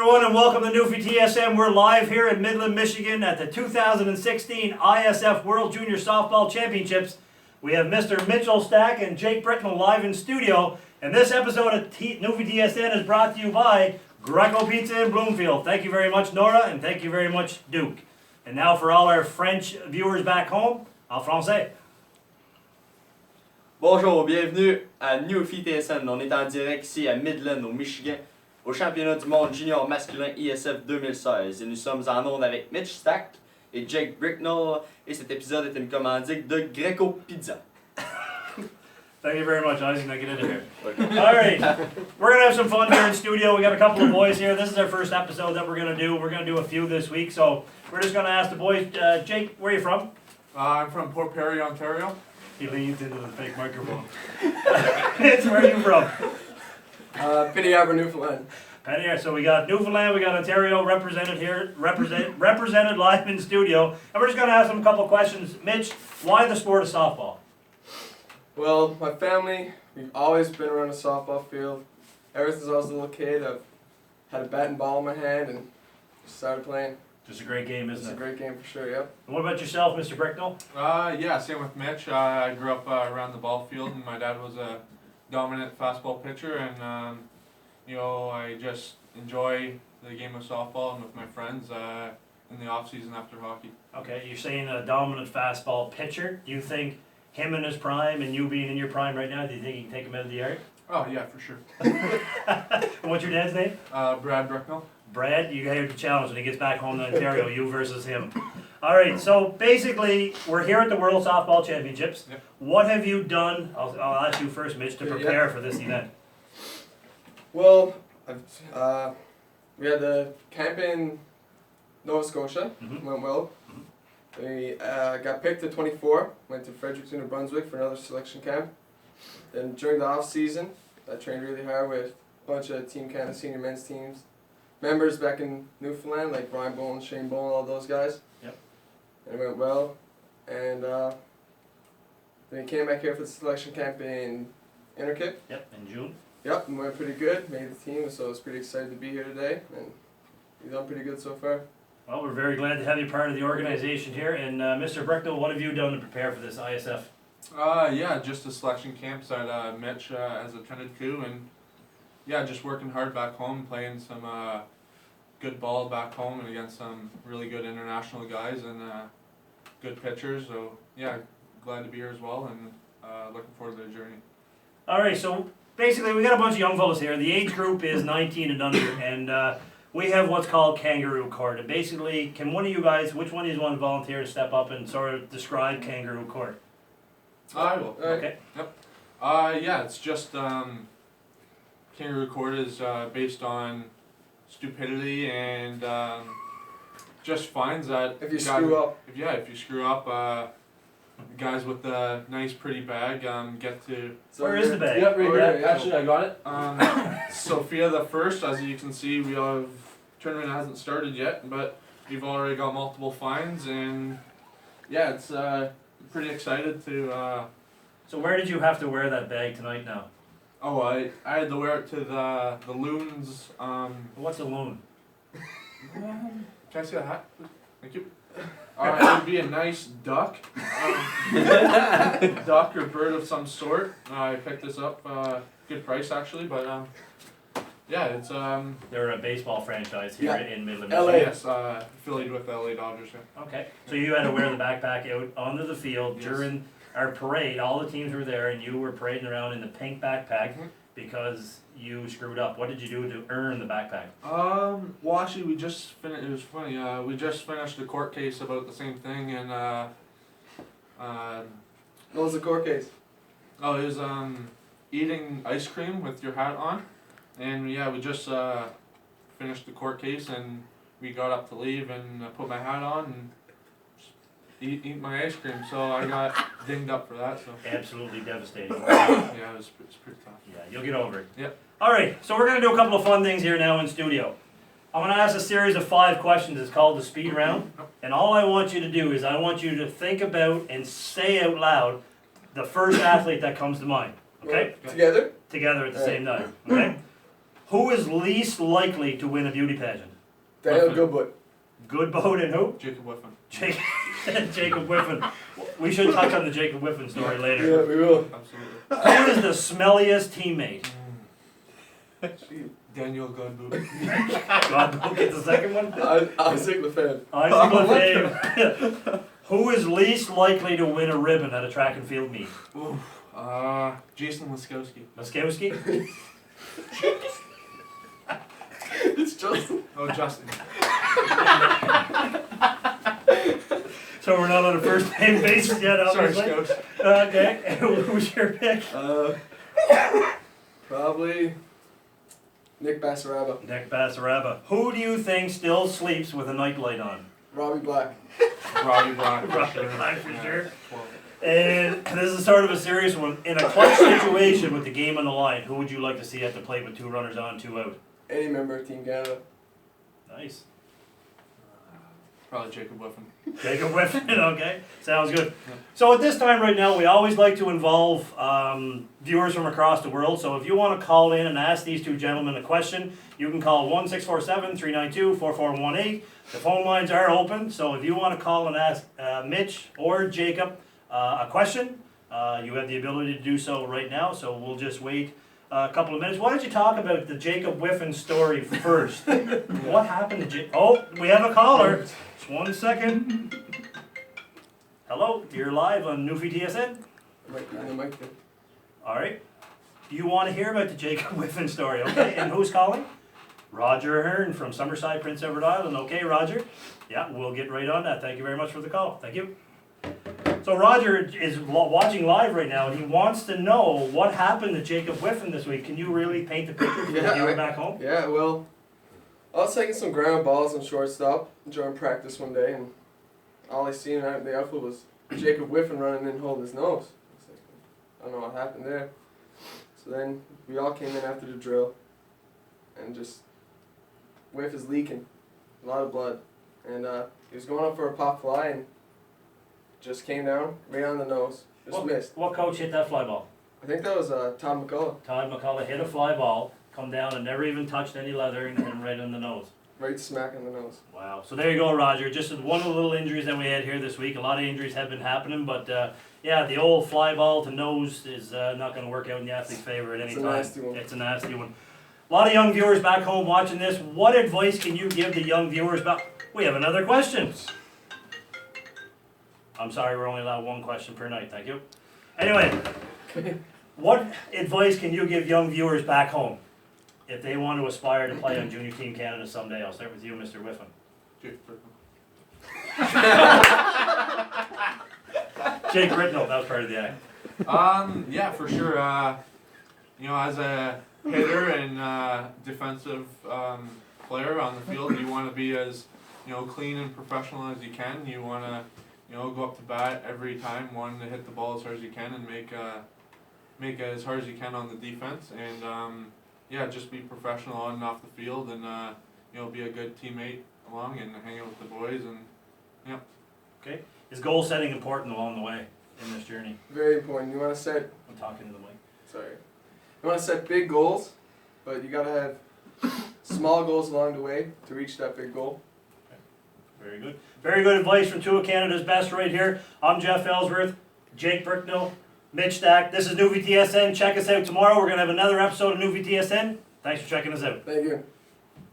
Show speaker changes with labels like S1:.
S1: everyone, and welcome to Newfie TSN. We're live here in Midland, Michigan at the 2016 ISF World Junior Softball Championships. We have Mr. Mitchell Stack and Jake Britnell live in studio, and this episode of Newfie TSN is brought to you by Greco Pizza in Bloomfield. Thank you very much, Nora, and thank you very much, Duke. And now for all our French viewers back home, en français.
S2: Bonjour, bienvenue à Newfie TSN. On est en direct ici à Midland, au Michigan, au championnat du monde junior masculin ISF 2016. Et nous sommes en onde avec Mitch Stack et Jake Bricknell. Et cet épisode est une commandite de Greco Pizza.
S1: Thank you very much, Isaac. Now get into here. All right, we're going to have some fun here in studio. We got a couple of boys here. This is our first episode that we're going to do. We're going to do a few this week. So we're just going to ask the boys, Jake, where are you from?
S3: I'm from Port Perry, Ontario.
S1: He leans into the fake microphone. It's where are you from?
S4: Penny Arbor, Newfoundland.
S1: Penny, so we got Newfoundland, we got Ontario represented here, represented live in studio. And we're just going to ask them a couple of questions. Mitch, why the sport of softball?
S4: Well, my family, we've always been around a softball field. Ever since I was a little kid, I've had a bat and ball in my hand and started playing.
S1: Just a great game, isn't it?
S4: It's a great game for sure, yep.
S1: And what about yourself, Mr. Bricknell?
S3: Yeah, same with Mitch. I grew up around the ball field, and my dad was a dominant fastball pitcher, and I just enjoy the game of softball and with my friends in the off season after hockey.
S1: Okay, you're saying a dominant fastball pitcher. Do you think him in his prime and you being in your prime right now, do you think you can take him out of the yard?
S3: Oh yeah, for sure.
S1: And what's your dad's name?
S3: Brad Bricknell.
S1: Brad, you hear the challenge when he gets back home to Ontario, you versus him. All right, so basically, we're here at the World Softball Championships.
S3: Yep.
S1: What have you done, I'll ask you first, Mitch, to prepare for this event?
S4: Well, we had the camp in Nova Scotia, went well. We got picked at 24, went to Fredericton, New Brunswick for another selection camp. Then during the off season, I trained really hard with a bunch of Team Canada senior men's teams. Members back in Newfoundland, like Brian Bowen, Shane Bowen, all those guys.
S1: Yep.
S4: And it went well. And then we came back here for the selection camp in Innerkip.
S1: Yep, in June.
S4: Yep, and went pretty good, made the team, so I was pretty excited to be here today. And we've done pretty good so far.
S1: Well, we're very glad to have you part of the organization here. And Mr. Bricknell, what have you done to prepare for this ISF?
S3: Yeah, just the selection camps that Mitch has attended to, and yeah, just working hard back home, playing some good ball back home and against some really good international guys and good pitchers. So yeah, glad to be here as well, and looking forward to the journey.
S1: All right, so basically we got a bunch of young fellas here. The age group is 19 and under, and we have what's called kangaroo court. And basically, can one of you guys, which one of you want to volunteer to step up and sort of describe kangaroo court?
S3: I will.
S1: Okay.
S3: Yep. Yeah, it's just kangaroo court is based on stupidity and just finds that
S4: If you screw up.
S3: If you screw up, guys with the nice pretty bag get to.
S1: Where is the bag?
S3: Yep, right
S4: Oh,
S3: here.
S4: yeah.
S3: Actually, I got it. Sophia the first, as you can see, we have tournament hasn't started yet, but we've already got multiple finds, and yeah, it's pretty excited to.
S1: So where did you have to wear that bag tonight now?
S3: Oh, I had to wear it to the loons.
S1: What's a loon?
S3: Can I see the hat? Thank you. It would be a nice duck, duck or bird of some sort. I picked this up, good price actually, but yeah, it's
S1: They're a baseball franchise here in Midland,
S4: LA.
S1: Michigan.
S3: yes, affiliated with the LA Dodgers. Yeah.
S1: Okay, so you had to wear the backpack out onto the field
S3: Yes.
S1: during our parade. All the teams were there, and you were parading around in the pink backpack because you screwed up. What did you do to earn the backpack?
S3: Well, actually, we just finished. It was funny. We just finished a court case about the same thing, and
S4: What was the court case?
S3: oh, it was eating ice cream with your hat on, and yeah, we just finished the court case, and we got up to leave, and I put my hat on and eat my ice cream. So I got dinged up for that. So
S1: Absolutely devastating.
S3: yeah, it's pretty tough.
S1: Yeah, you'll get over it.
S3: Yep.
S1: All right, so we're going to do a couple of fun things here now in studio. I'm going to ask a series of 5 questions. It's called the speed round. And all I want you to do is I want you to think about and say out loud the first athlete that comes to mind. Okay?
S4: Together?
S1: Together at the same time. Okay? Who is least likely to win a beauty pageant?
S4: Daniel
S3: Whiffen.
S4: Goodwood.
S1: Goodboat and who?
S3: Jacob Whiffen.
S1: Jacob Whiffen. We should touch on the Jacob Whiffen story
S4: Yeah,
S1: later.
S4: we will.
S3: Absolutely.
S1: Who is the smelliest teammate?
S4: Gee.
S3: Daniel Godbout.
S1: God, get the second one.
S4: Isaac Lefebvre.
S1: Isaac Lefebvre. Who is least likely to win a ribbon at a track and field meet?
S3: Jason Laskowski.
S1: Laskowski?
S4: It's Justin.
S3: Oh, Justin.
S1: So we're not on a first name basis yet,
S3: Sorry,
S1: obviously.
S3: Scouts.
S1: Okay, who's your pick?
S4: Probably Nick Bassaraba.
S1: Nick Bassaraba. Who do you think still sleeps with a nightlight on?
S4: Robbie Black.
S3: Robbie Black. for
S1: Robbie
S3: sure.
S1: Black for
S3: Yeah,
S1: sure.
S3: 12.
S1: And this is sort of a serious one. In a clutch situation with the game on the line, who would you like to see at the plate with 2 runners on, 2 out?
S4: Any member of Team Canada.
S1: Nice.
S3: Probably Jacob Whiffen.
S1: Jacob Whiffen, okay. Sounds good.
S3: Yeah.
S1: So at this time right now, we always like to involve viewers from across the world. So if you want to call in and ask these 2 gentlemen a question, you can call 1-647-392-4418. The phone lines are open, so if you want to call and ask Mitch or Jacob a question, you have the ability to do so right now. So we'll just wait a couple of minutes. Why don't you talk about the Jacob Whiffen story first? What happened to Jacob? Oh, we have a caller. Just 1 second. Hello, you're live on Newfie TSN.
S4: And the mic thing.
S1: All right. You want to hear about the Jacob Whiffen story, okay? And who's calling? Roger Ahern from Summerside, Prince Edward Island. Okay, Roger. Yeah, we'll get right on that. Thank you very much for the call. Thank you. So Roger is watching live right now, and he wants to know what happened to Jacob Whiffen this week. Can you really paint the picture for the viewer back home?
S4: Yeah, well, I was taking some ground balls on shortstop during practice one day, and all I seen out in the outfield was Jacob Whiffen running in holding his nose. I was like, I don't know what happened there. So then we all came in after the drill, and just Whiff is leaking, a lot of blood, and he was going up for a pop fly and just came down right on the nose, just missed.
S1: What coach hit that fly ball?
S4: I think that was Todd McCullough,
S1: Todd McCullough hit a fly ball, come down and never even touched any leather and hit him right on the nose.
S4: right smack on the nose.
S1: Wow. So there you go, Roger. Just one of the little injuries that we had here this week. A lot of injuries have been happening, but yeah, the old fly ball to nose is not going to work out in the athlete's favor at any time.
S4: It's a nasty one.
S1: It's a nasty one. A lot of young viewers back home watching this. What advice can you give the young viewers back? We have another question. I'm sorry, we're only allowed 1 question per night. Thank you. Anyway, what advice can you give young viewers back home if they want to aspire to play on Junior Team Canada someday? I'll start with you, Mr. Whiffen.
S3: Jacob Whiffen.
S1: Jake Britnell, that was part of the act.
S3: Yeah, for sure. You know, as a hitter and defensive player on the field, you want to be as, you know, clean and professional as you can. You want to, you know, go up to bat every time, wanting to hit the ball as hard as you can and make it as hard as you can on the defense. And yeah, just be professional on and off the field, and you know, be a good teammate along and hang out with the boys, and yeah.
S1: Okay. Is goal setting important along the way in this journey?
S4: Very important. You want to set,
S1: I'm talking to the mic.
S4: sorry, you want to set big goals, but you got to have small goals along the way to reach that big goal.
S1: Very good. Very good advice from 2 of Canada's best right here. I'm Jeff Ellsworth, Jake Bricknell, Mitch Stack. This is Newfie TSN. Check us out tomorrow. We're going to have another episode of Newfie TSN. Thanks for checking us out.
S4: Thank you.